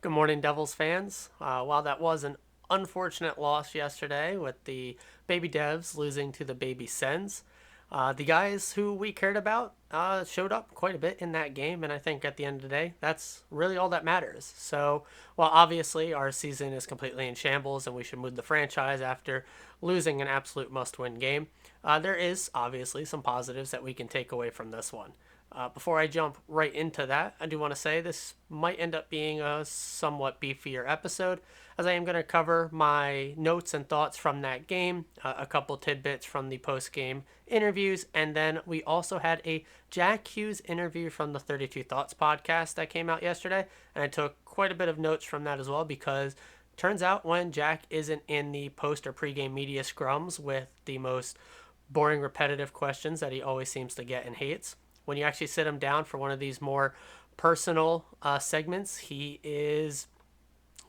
Good morning, Devils fans. While that was an unfortunate loss yesterday with the Baby Devs losing to the Baby Sens, the guys who we cared about showed up quite a bit in that game, and I think at the end of the day, that's really all that matters. So, while obviously our season is completely in shambles and we should move the franchise after losing an absolute must win game, there is obviously some positives that we can take away from this one. Before I jump right into that, I do want to say this might end up being a somewhat beefier episode, as I am going to cover my notes and thoughts from that game, a couple tidbits from the post game interviews, and then we also had a Jack Hughes interview from the 32 Thoughts podcast that came out yesterday, and I took quite a bit of notes from that as well because turns out when Jack isn't in the post or pregame media scrums with the most boring, repetitive questions that he always seems to get and hates, when you actually sit him down for one of these more personal segments, he is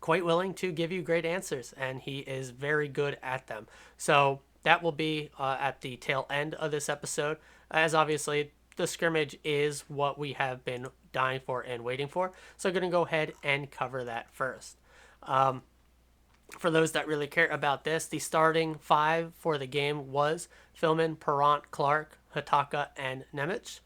quite willing to give you great answers, and he is very good at them. So that will be at the tail end of this episode, as obviously the scrimmage is what we have been dying for and waiting for. So I'm going to go ahead and cover that first. For those that really care about this, the starting five for the game was Philman, Perrant, Clark, Hataka, and Nemec.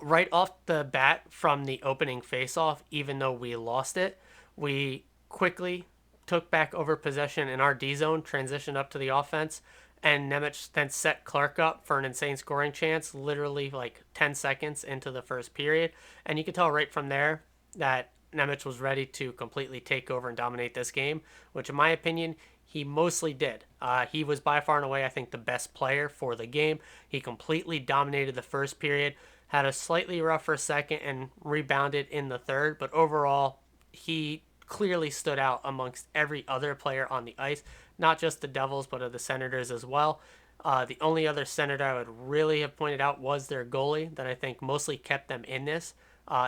Right off the bat from the opening faceoff, even though we lost it, we quickly took back over possession in our D zone, transitioned up to the offense, and Nemec then set Clark up for an insane scoring chance, literally like 10 seconds into the first period. And you could tell right from there that Nemec was ready to completely take over and dominate this game, which, in my opinion, he mostly did. He was by far and away, I think, the best player for the game. He completely dominated the first period, had a slightly rougher second, and rebounded in the third. But overall, he clearly stood out amongst every other player on the ice, not just the Devils, but of the Senators as well. The only other Senator I would really have pointed out was their goalie, that I think mostly kept them in this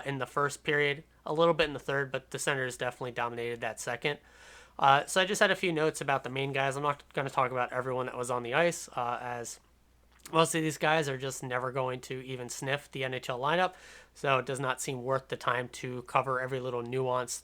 in the first period, a little bit in the third, but the Senators definitely dominated that second. So I just had a few notes about the main guys. I'm not going to talk about everyone that was on the ice, as most of these guys are just never going to even sniff the NHL lineup, so it does not seem worth the time to cover every little nuanced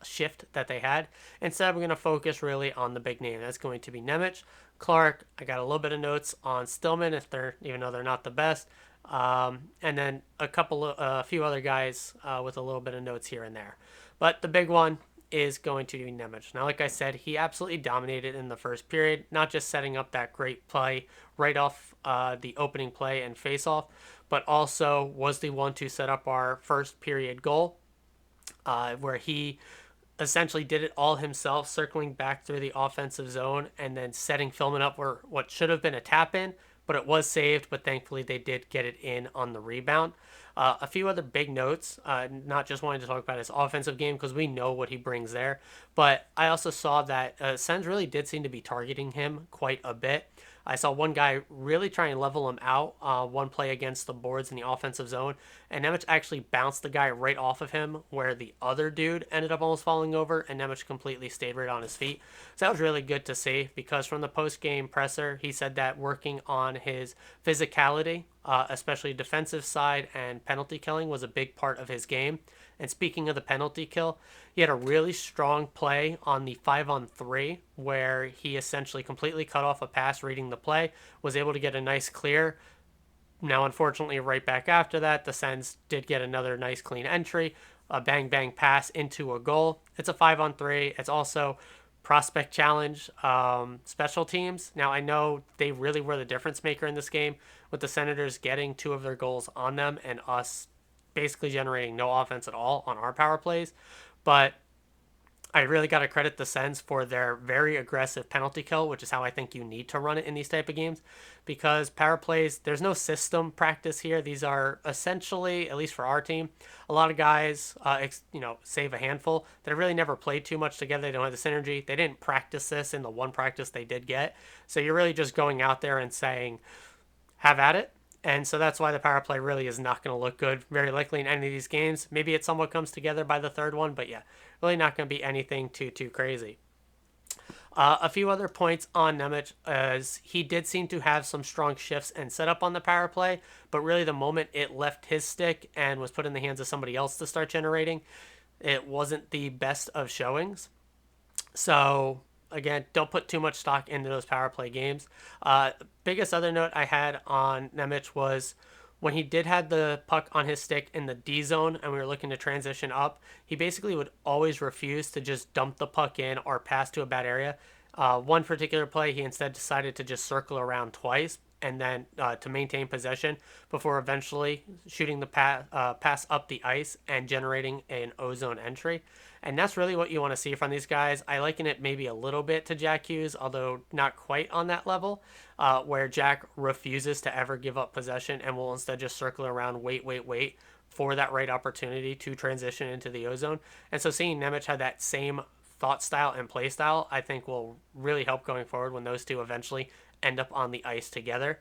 shift that they had. Instead, I'm going to focus really on the big name. That's going to be Nemec, Clark. I got a little bit of notes on Stillman, if they're even though they're not the best, and then a few other guys with a little bit of notes here and there. But the big one is going to be Nemec. Now, like I said, he absolutely dominated in the first period, not just setting up that great play right off the opening play and face-off, but also was the one to set up our first period goal, where he essentially did it all himself, circling back through the offensive zone and then setting Philman up where what should have been a tap in, but it was saved. But thankfully, they did get it in on the rebound. A few other big notes, not just wanting to talk about his offensive game because we know what he brings there, but I also saw that Sens really did seem to be targeting him quite a bit. I saw one guy really try and level him out, one play against the boards in the offensive zone, and Nemec actually bounced the guy right off of him where the other dude ended up almost falling over, and Nemec completely stayed right on his feet. So that was really good to see because from the post-game presser, he said that working on his physicality, especially defensive side and penalty killing, was a big part of his game. And speaking of the penalty kill, he had a really strong play on the 5-on-3 where he essentially completely cut off a pass reading the play, was able to get a nice clear. Now, unfortunately, right back after that, the Sens did get another nice clean entry, a bang bang pass into a goal. It's a 5-on-3. It's also prospect challenge special teams. Now, I know they really were the difference maker in this game with the Senators getting two of their goals on them and us basically generating no offense at all on our power plays. But I really got to credit the Sens for their very aggressive penalty kill, which is how I think you need to run it in these type of games, because power plays, there's no system practice here. These are essentially, at least for our team, a lot of guys, save a handful that have really never played too much together. They don't have the synergy. They didn't practice this in the one practice they did get. So you're really just going out there and saying, have at it. And so that's why the power play really is not going to look good, very likely in any of these games. Maybe it somewhat comes together by the third one, but yeah, really not going to be anything too crazy. A few other points on Nemec, as he did seem to have some strong shifts and setup on the power play, but really the moment it left his stick and was put in the hands of somebody else to start generating, it wasn't the best of showings. So again, don't put too much stock into those power play games. Biggest other note I had on Nemec was when he did have the puck on his stick in the D zone and we were looking to transition up, he basically would always refuse to just dump the puck in or pass to a bad area. One particular play, he instead decided to just circle around twice and then to maintain possession before eventually shooting the pass up the ice and generating an ozone entry. And that's really what you want to see from these guys. I liken it maybe a little bit to Jack Hughes, although not quite on that level, where Jack refuses to ever give up possession and will instead just circle around, wait for that right opportunity to transition into the ozone. And so seeing Nemec have that same thought style and play style, I think will really help going forward when those two eventually end up on the ice together.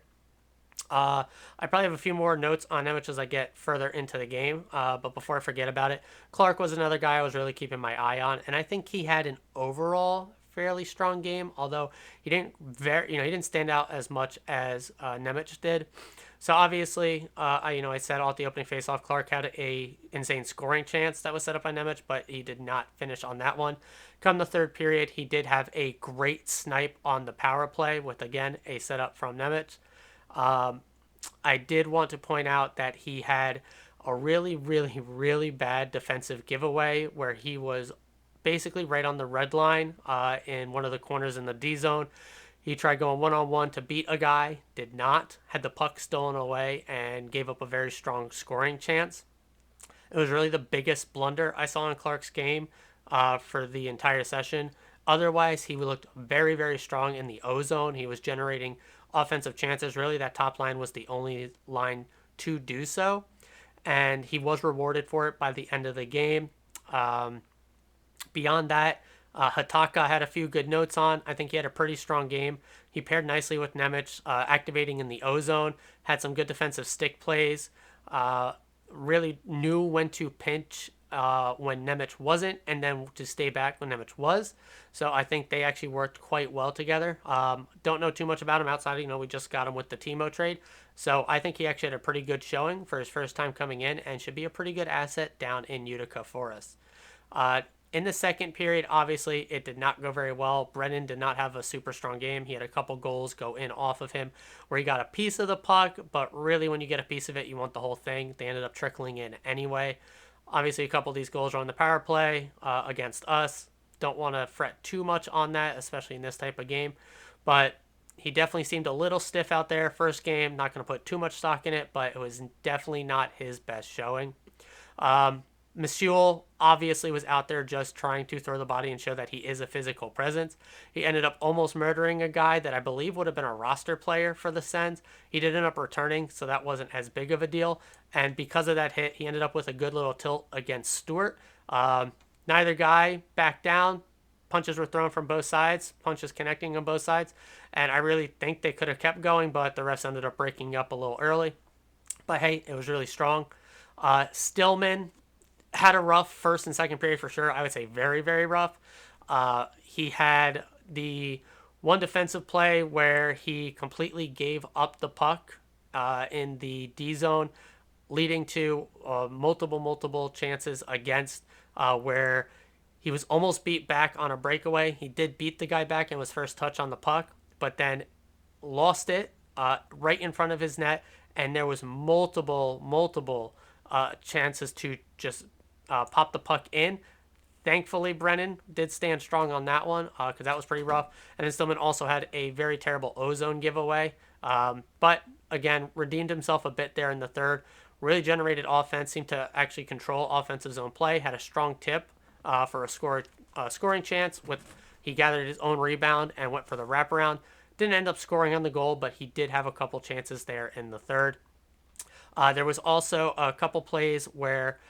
I probably have a few more notes on Nemec as I get further into the game. But before I forget about it, Clark was another guy I was really keeping my eye on, and I think he had an overall fairly strong game. Although he didn't stand out as much as Nemec did. So obviously, I said all at the opening faceoff, Clark had a insane scoring chance that was set up by Nemec, but he did not finish on that one. Come the third period, he did have a great snipe on the power play with again a setup from Nemec. I did want to point out that he had a really, really, really bad defensive giveaway where he was basically right on the red line in one of the corners in the D zone. He tried going one-on-one to beat a guy, did not, had the puck stolen away, and gave up a very strong scoring chance. It was really the biggest blunder I saw in Clark's game for the entire session. Otherwise, he looked very, very strong in the O zone. He was generating offensive chances. Really, that top line was the only line to do so. And he was rewarded for it by the end of the game. Beyond that, Hataka had a few good notes on. I think he had a pretty strong game. He paired nicely with Nemec, activating in the O zone, had some good defensive stick plays, really knew when to pinch when Nemec wasn't, and then to stay back when Nemec was. So I think they actually worked quite well together. Don't know too much about him outside, we just got him with the Timo trade. So I think he actually had a pretty good showing for his first time coming in and should be a pretty good asset down in Utica for us. In the second period, obviously, it did not go very well. Brennan did not have a super strong game. He had a couple goals go in off of him where he got a piece of the puck, but really when you get a piece of it, you want the whole thing. They ended up trickling in anyway. Obviously, a couple of these goals are on the power play against us. Don't want to fret too much on that, especially in this type of game. But he definitely seemed a little stiff out there first game. Not going to put too much stock in it, but it was definitely not his best showing. Monsieur obviously was out there just trying to throw the body and show that he is a physical presence. He ended up almost murdering a guy that I believe would have been a roster player for the Sens. He did end up returning, so that wasn't as big of a deal. And because of that hit, he ended up with a good little tilt against Stewart. Neither guy backed down. Punches were thrown from both sides, punches connecting on both sides. And I really think they could have kept going, but the refs ended up breaking up a little early. But hey, it was really strong. Stillman had a rough first and second period for sure. I would say very, very rough. He had the one defensive play where he completely gave up the puck in the D zone, leading to multiple chances against where he was almost beat back on a breakaway. He did beat the guy back in his first touch on the puck, but then lost it right in front of his net, and there was multiple chances to just pop the puck in. Thankfully, Brennan did stand strong on that one because that was pretty rough. And then Stillman also had a very terrible ozone giveaway. But again, redeemed himself a bit there in the third. Really generated offense, seemed to actually control offensive zone play. Had a strong tip for a scoring chance. He gathered his own rebound and went for the wraparound. Didn't end up scoring on the goal, but he did have a couple chances there in the third. There was also a couple plays where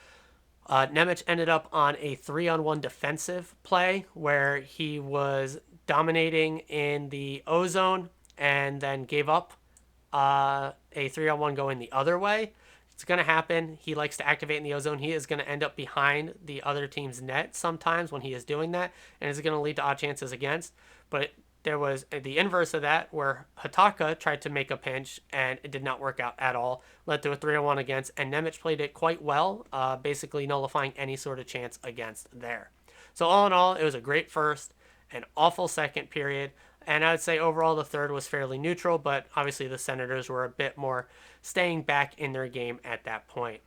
Nemec ended up on a 3-on-1 defensive play where he was dominating in the O zone and then gave up a 3-on-1 going the other way. It's going to happen. He likes to activate in the O zone. He is going to end up behind the other team's net sometimes when he is doing that, and it's going to lead to odd chances against. But there was the inverse of that, where Hataka tried to make a pinch and it did not work out at all. Led to a 3-on-1 against, and Nemec played it quite well, basically nullifying any sort of chance against there. So all in all, it was a great first, an awful second period, and I would say overall the third was fairly neutral, but obviously the Senators were a bit more staying back in their game at that point.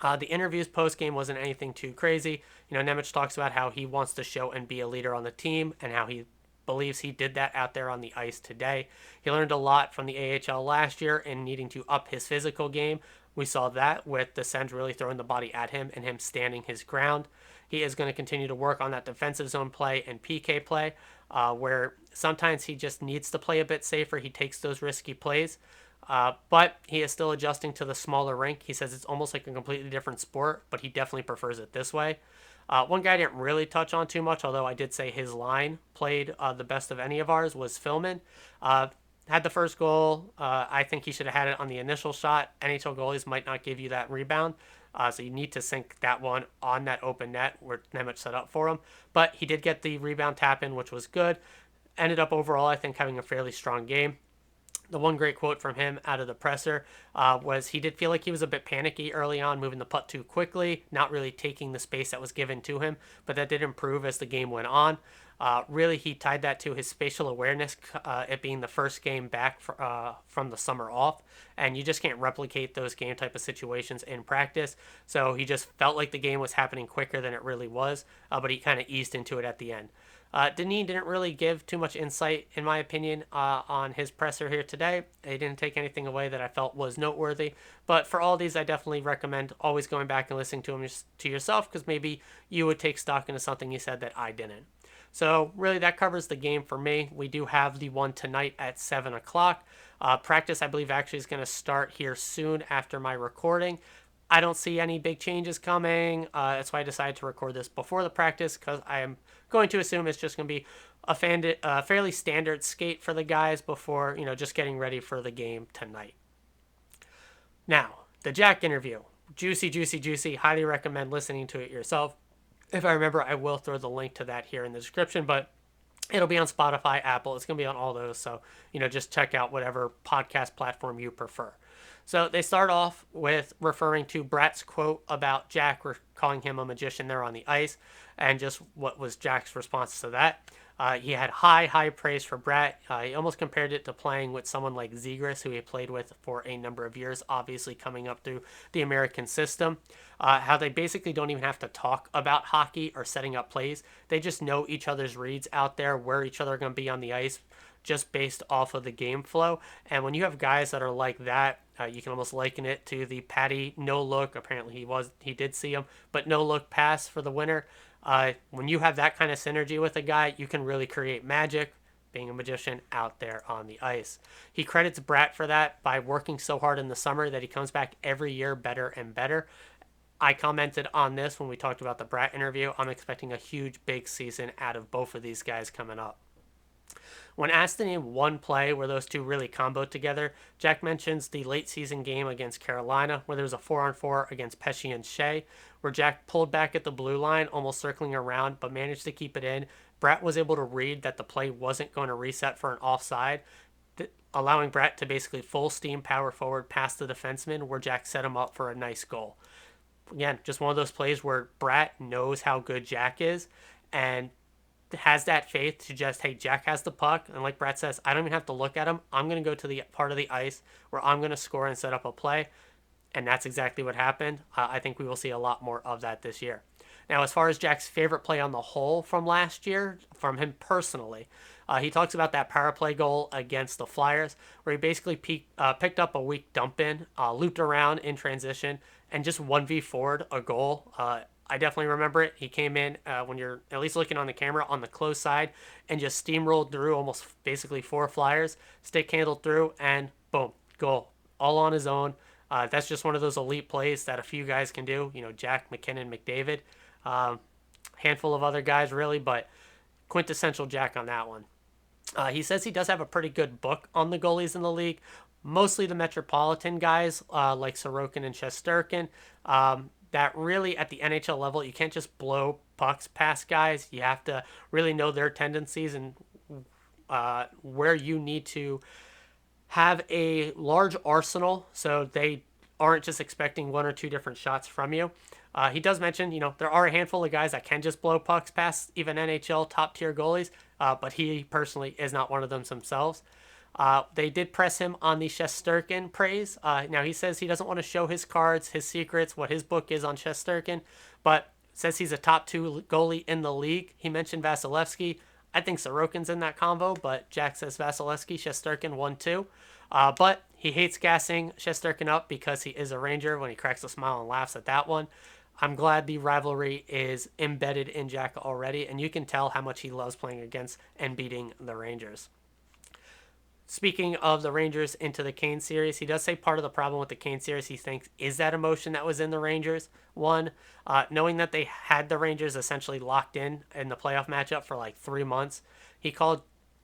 The interviews post game wasn't anything too crazy. Nemec talks about how he wants to show and be a leader on the team and how he believes he did that out there on the ice today. He learned a lot from the AHL last year in needing to up his physical game. We saw that with the Sens really throwing the body at him and him standing his ground. He is going to continue to work on that defensive zone play and PK play, where sometimes he just needs to play a bit safer. He takes those risky plays. But he is still adjusting to the smaller rink. He says it's almost like a completely different sport, but he definitely prefers it this way. One guy I didn't really touch on too much, although I did say his line played the best of any of ours, was Philman. Had the first goal. I think he should have had it on the initial shot. NHL goalies might not give you that rebound. So you need to sink that one on that open net where Nemec set up for him. But he did get the rebound tap in, which was good. Ended up overall, I think, having a fairly strong game. The one great quote from him out of the presser was he did feel like he was a bit panicky early on, moving the puck too quickly, not really taking the space that was given to him, but that did improve as the game went on. Really, he tied that to his spatial awareness, it being the first game back from the summer off, and you just can't replicate those game type of situations in practice. So he just felt like the game was happening quicker than it really was, but he kind of eased into it at the end. Denis didn't really give too much insight, in my opinion, on his presser here today. He didn't take anything away that I felt was noteworthy. But for all these, I definitely recommend always going back and listening to him to yourself, because maybe you would take stock into something he said that I didn't. So really, that covers the game for me. We do have the one tonight at 7 o'clock. Practice, I believe, actually is going to start here soon after my recording. I don't see any big changes coming. That's why I decided to record this before the practice, because I am going to assume it's just going to be a fairly standard skate for the guys before, just getting ready for the game tonight. Now, the Jack interview. Juicy, juicy, juicy. Highly recommend listening to it yourself. If I remember, I will throw the link to that here in the description, but it'll be on Spotify, Apple. It's going to be on all those. So, just check out whatever podcast platform you prefer. So they start off with referring to Brat's quote about Jack, calling him a magician there on the ice, and just what was Jack's response to that. He had high praise for Brat. He almost compared it to playing with someone like Zegras, who he played with for a number of years, obviously coming up through the American system. How they basically don't even have to talk about hockey or setting up plays. They just know each other's reads out there, where each other are going to be on the ice, just based off of the game flow. And when you have guys that are like that, you can almost liken it to the Patty no look. Apparently he did see him, but no look pass for the winner. When you have that kind of synergy with a guy, you can really create magic, being a magician out there on the ice. He credits Brat for that by working so hard in the summer that he comes back every year better and better. I commented on this when we talked about the Brat interview. I'm expecting a huge big season out of both of these guys coming up. When asked to name one play where those two really comboed together, Jack mentions the late season game against Carolina, where there was a 4-on-4 against Pesce and Shea, where Jack pulled back at the blue line, almost circling around, but managed to keep it in. Brat was able to read that the play wasn't going to reset for an offside, allowing Brat to basically full steam power forward past the defenseman, where Jack set him up for a nice goal. Again, just one of those plays where Brat knows how good Jack is, and has that faith to just, hey, Jack has the puck, and like Brat says, I don't even have to look at him. I'm going to go to the part of the ice where I'm going to score and set up a play, and that's exactly what happened. I think we will see a lot more of that this year. Now, as far as Jack's favorite play on the whole from last year, from him personally, he talks about that power play goal against the Flyers, where he basically picked up a weak dump in, looped around in transition, and just 1v4'd a goal. I definitely remember it. He came in when you're at least looking on the camera on the close side and just steamrolled through almost basically 4 Flyers, stick handled through, and boom, goal. All on his own. That's just one of those elite plays that a few guys can do. Jack, McKinnon, McDavid. Handful of other guys, really, but quintessential Jack on that one. He says he does have a pretty good book on the goalies in the league, mostly the Metropolitan guys like Sorokin and Shesterkin. That really, at the NHL level, you can't just blow pucks past guys. You have to really know their tendencies and where you need to have a large arsenal so they aren't just expecting one or two different shots from you. He does mention, there are a handful of guys that can just blow pucks past even NHL top tier goalies, but he personally is not one of them themselves. They did press him on the Shesterkin praise. Now he says he doesn't want to show his cards, his secrets, what his book is on Shesterkin, but says he's a top two goalie in the league. He mentioned Vasilevsky. I think Sorokin's in that combo, but Jack says Vasilevsky, Shesterkin 1-2. But he hates gassing Shesterkin up because he is a Ranger when he cracks a smile and laughs at that one. I'm glad the rivalry is embedded in Jack already, and you can tell how much he loves playing against and beating the Rangers. Speaking of the Rangers into the Kane series, he does say part of the problem with the Kane series he thinks is that emotion that was in the Rangers. One, knowing that they had the Rangers essentially locked in the playoff matchup for like 3 months. He called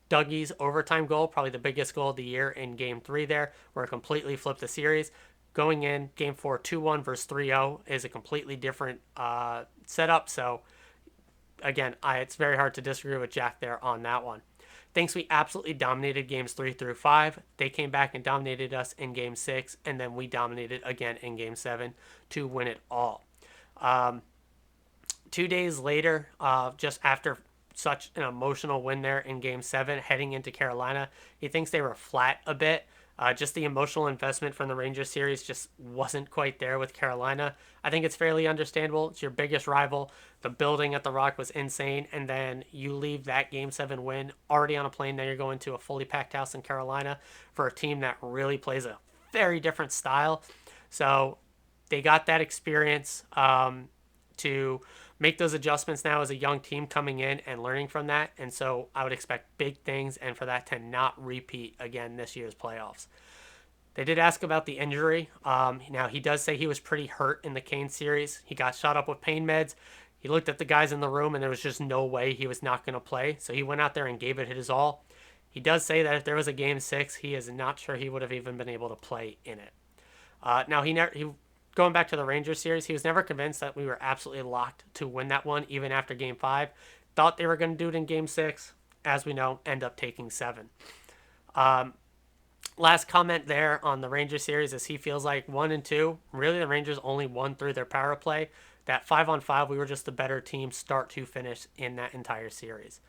Dougie's overtime goal probably the biggest goal of the year in Game 3 there, where it completely flipped the series. Going in Game 4, 2-1 versus 3-0 is a completely different setup. So, again, it's very hard to disagree with Jack there on that one. Thinks we absolutely dominated games 3 through 5. They came back and dominated us in Game 6, and then we dominated again in Game 7 to win it all. 2 days later, just after such an emotional win there in Game 7, heading into Carolina, he thinks they were flat a bit. Just the emotional investment from the Rangers series just wasn't quite there with Carolina. I think it's fairly understandable. It's your biggest rival. The building at the Rock was insane. And then you leave that Game 7 win already on a plane. Now you're going to a fully packed house in Carolina for a team that really plays a very different style. So they got that experience to make those adjustments now as a young team coming in and learning from that. And so I would expect big things and for that to not repeat again this year's playoffs. They did ask about the injury. Now, he does say he was pretty hurt in the Kane series. He got shot up with pain meds. He looked at the guys in the room, and there was just no way he was not going to play. So he went out there and gave it his all. He does say that if there was a Game 6, he is not sure he would have even been able to play in it. Now, going back to the Rangers series, he was never convinced that we were absolutely locked to win that one, even after Game 5. Thought they were going to do it in Game 6. As we know, end up taking 7. Last comment there on the Rangers series is he feels like 1 and 2, really the Rangers only won through their power play. That 5-on-5, we were just the better team start to finish in that entire series.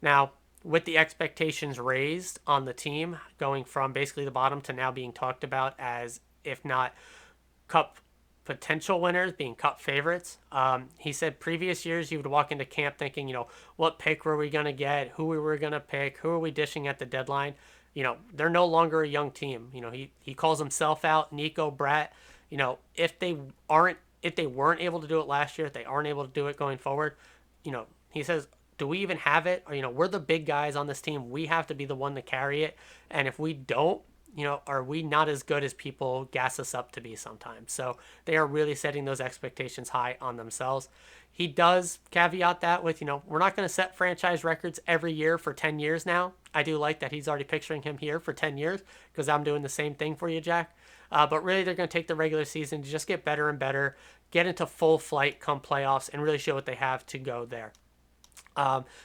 Now, with the expectations raised on the team, going from basically the bottom to now being talked about as, if not Cup potential winners, being Cup favorites. He said previous years you would walk into camp thinking, what pick were we going to get? Who we were going to pick? Who are we dishing at the deadline? They're no longer a young team. He calls himself out, Nico, Bratt. If they weren't able to do it last year, if they aren't able to do it going forward, he says, do we even have it? Or, we're the big guys on this team. We have to be the one to carry it. And if we don't, are we not as good as people gas us up to be sometimes? So they are really setting those expectations high on themselves. He does caveat that with, we're not going to set franchise records every year for 10 years now. I do like that he's already picturing him here for 10 years because I'm doing the same thing for you, Jack. But really, they're going to take the regular season to just get better and better, get into full flight come playoffs, and really show what they have to go there.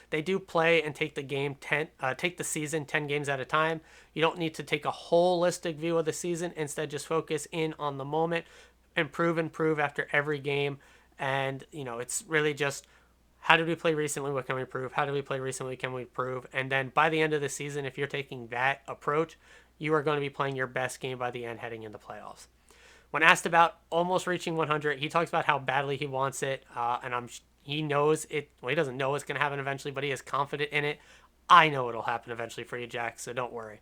They do play and take the season 10 games at a time. You don't need to take a holistic view of the season. Instead, just focus in on the moment, improve after every game. And, it's really just, how did we play recently? What can we improve? How did we play recently? Can we improve? And then by the end of the season, if you're taking that approach, you are going to be playing your best game by the end heading into playoffs. When asked about almost reaching 100, he talks about how badly he wants it. And he knows it. Well, he doesn't know it's going to happen eventually, but he is confident in it. I know it'll happen eventually for you, Jack, so don't worry.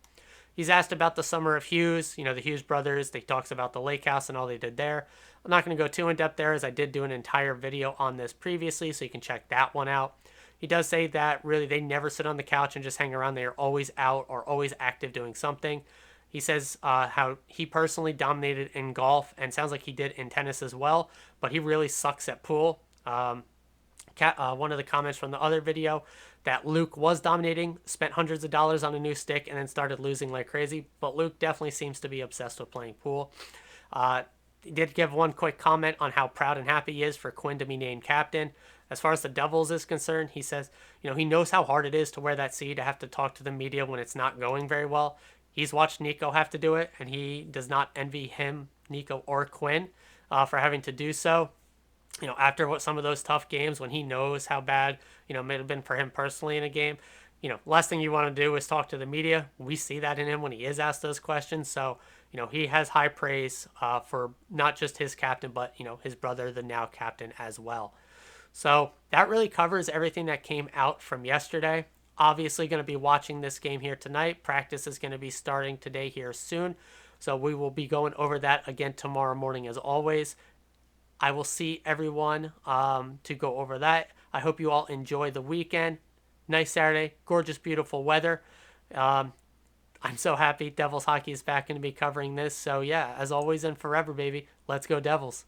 He's asked about the summer of Hughes, the Hughes brothers. They talks about the lake house and all they did there. I'm not going to go too in-depth there, as I did do an entire video on this previously, so you can check that one out. He does say that really they never sit on the couch and just hang around. They are always out or always active doing something. He says how he personally dominated in golf and sounds like he did in tennis as well, but he really sucks at pool. One of the comments from the other video that Luke was dominating, spent hundreds of dollars on a new stick, and then started losing like crazy. But Luke definitely seems to be obsessed with playing pool. He did give one quick comment on how proud and happy he is for Quinn to be named captain. As far as the Devils is concerned, he says, he knows how hard it is to wear that C, to have to talk to the media when it's not going very well. He's watched Nico have to do it, and he does not envy him, Nico, or Quinn for having to do so. After what some of those tough games when he knows how bad, it may have been for him personally in a game, last thing you want to do is talk to the media. We see that in him when he is asked those questions. So, he has high praise for not just his captain, but, his brother, the now captain, as well. So that really covers everything that came out from yesterday. Obviously, going to be watching this game here tonight. Practice is going to be starting today here soon. So we will be going over that again tomorrow morning as always. I will see everyone to go over that. I hope you all enjoy the weekend. Nice Saturday, gorgeous, beautiful weather. I'm so happy Devils hockey is back going to be covering this. So yeah, as always and forever, baby, let's go Devils.